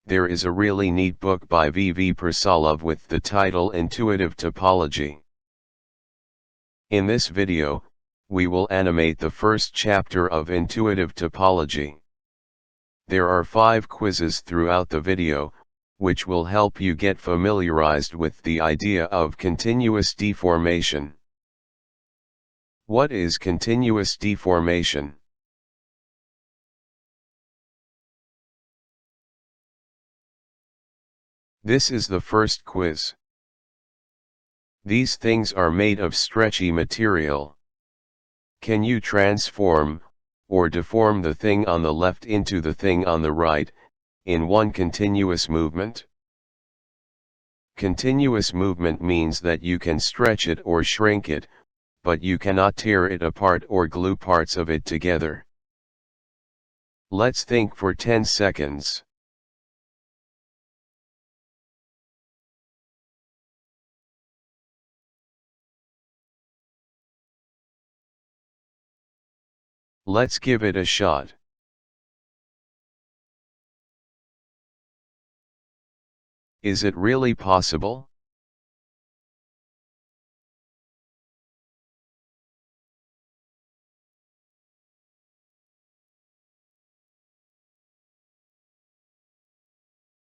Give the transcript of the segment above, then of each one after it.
there is a really neat book by Prasolov with the title Intuitive Topology. In this video, we will animate the first chapter of Intuitive Topology. There are 5 quizzes throughout the video, which will help you get familiarized with the idea of continuous deformation. What is continuous deformation? This is the first quiz. These things are made of stretchy material. Can you transform, or deform the thing on the left into the thing on the right, in one continuous movement? Continuous movement means that you can stretch it or shrink it, but you cannot tear it apart or glue parts of it together. Let's think for 10 seconds. Let's give it a shot. Is it really possible?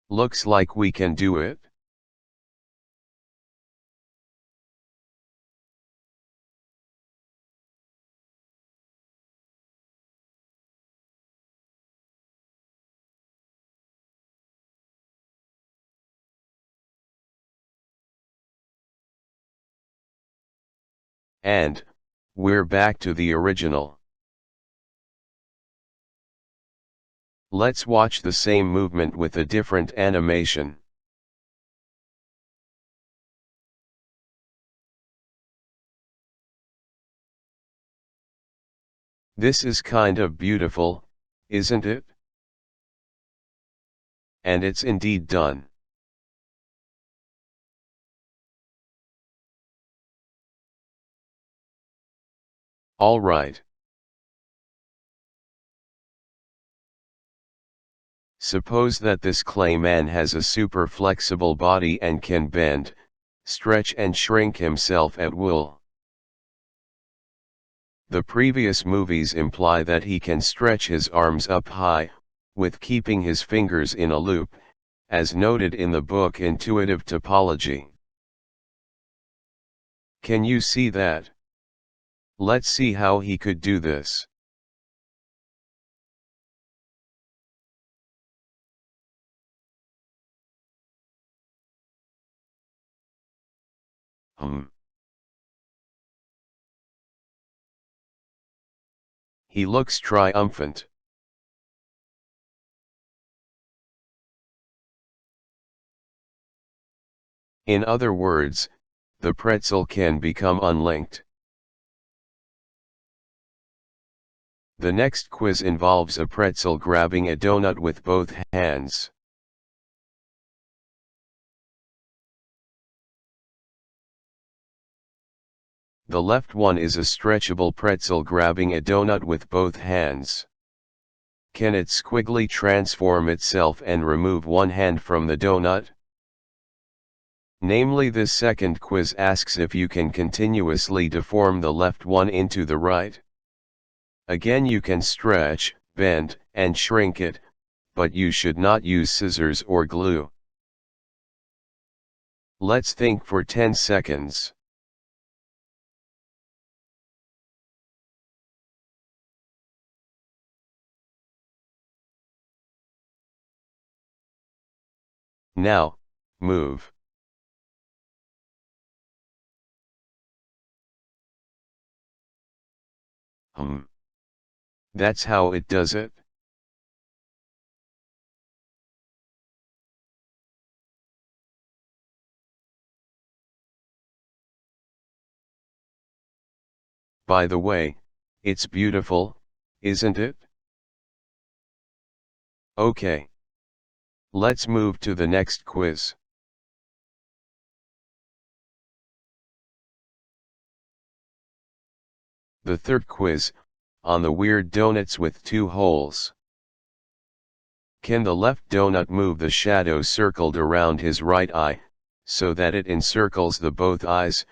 Looks like we can do it. And, we're back to the original. Let's watch the same movement with a different animation. This is kind of beautiful, isn't it? And it's indeed done. All right. Suppose that this clay man has a super flexible body and can bend, stretch and shrink himself at will. The previous movies imply that he can stretch his arms up high, with keeping his fingers in a loop, as noted in the book Intuitive Topology. Can you see that? Let's see how he could do this. He looks triumphant. In other words, the pretzel can become unlinked. The next quiz involves a pretzel grabbing a donut with both hands. The left one is a stretchable pretzel grabbing a donut with both hands. Can it squiggly transform itself and remove one hand from the donut? Namely, this second quiz asks if you can continuously deform the left one into the right. Again, you can stretch, bend, and shrink it, but you should not use scissors or glue. Let's think for 10 seconds. Now, move. That's how it does it. By the way, it's beautiful, isn't it? Okay. Let's move to the next quiz. The third quiz, on the weird donuts with 2 holes. Can the left donut move the shadow circled around his right eye, so that it encircles the both eyes,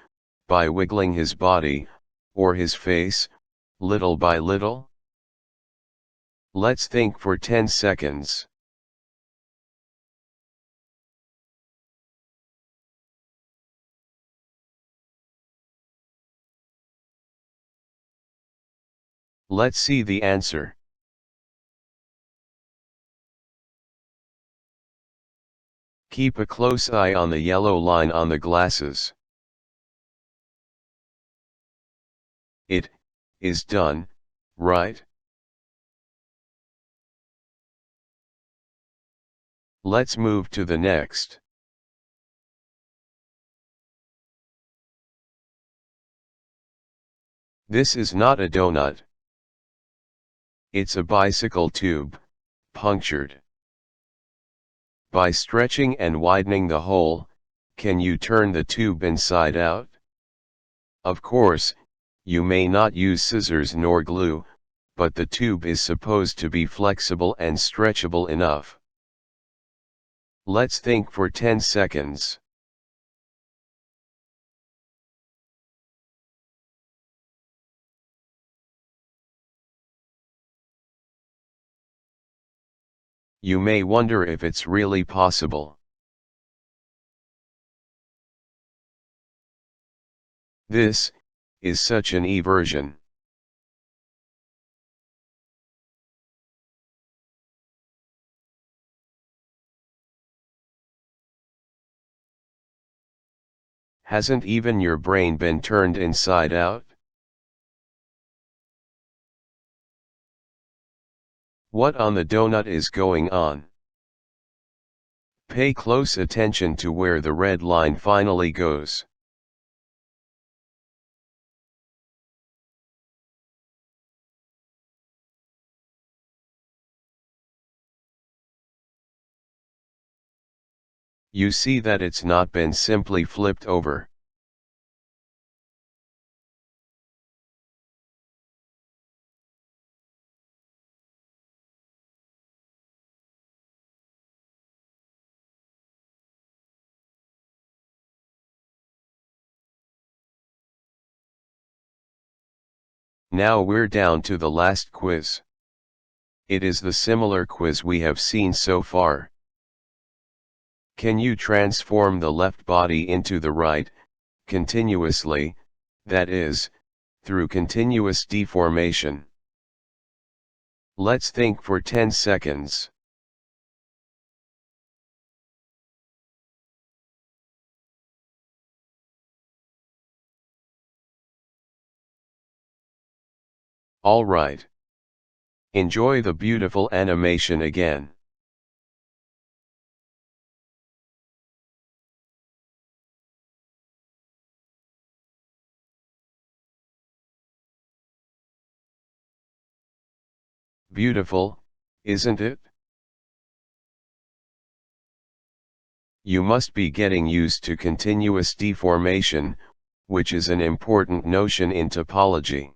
by wiggling his body, or his face, little by little? Let's think for 10 seconds. Let's see the answer. Keep a close eye on the yellow line on the glasses. It is done, right? Let's move to the next. This is not a donut. It's a bicycle tube, punctured. By stretching and widening the hole, can you turn the tube inside out? Of course, you may not use scissors nor glue, but the tube is supposed to be flexible and stretchable enough. Let's think for 10 seconds. You may wonder if it's really possible. This is such an eversion. Hasn't even your brain been turned inside out? What on the donut is going on? Pay close attention to where the red line finally goes. You see that it's not been simply flipped over. Now we're down to the last quiz. It is the similar quiz we have seen so far. Can you transform the left body into the right, continuously, that is, through continuous deformation? Let's think for 10 seconds. All right. Enjoy the beautiful animation again. Beautiful, isn't it? You must be getting used to continuous deformation, which is an important notion in topology.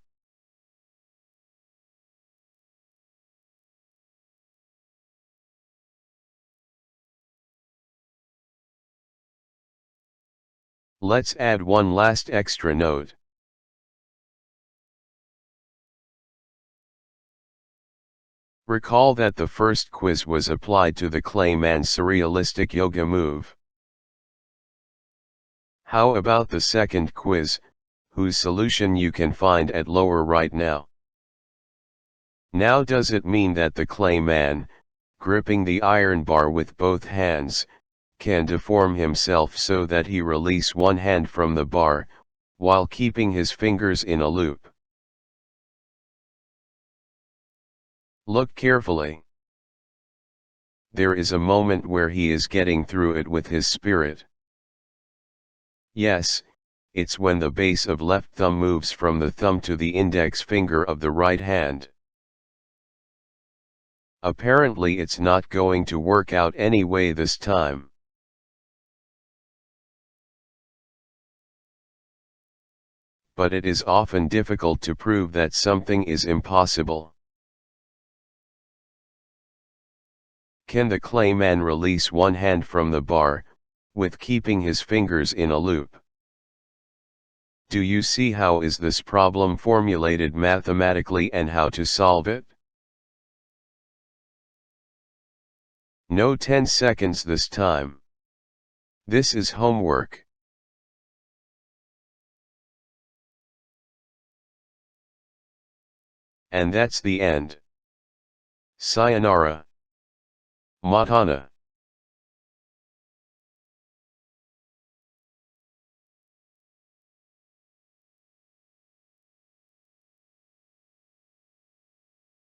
Let's add one last extra note. Recall that the first quiz was applied to the Clayman surrealistic yoga move. How about the second quiz, whose solution you can find at lower right now? Now does it mean that the Clayman, gripping the iron bar with both hands, can deform himself so that he release one hand from the bar, while keeping his fingers in a loop? Look carefully. There is a moment where he is getting through it with his spirit. Yes, it's when the base of left thumb moves from the thumb to the index finger of the right hand. Apparently it's not going to work out anyway this time. But it is often difficult to prove that something is impossible. Can the clayman release one hand from the bar, with keeping his fingers in a loop? Do you see how is this problem formulated mathematically and how to solve it? No 10 seconds this time. This is homework. And that's the end. Sayonara. Matana.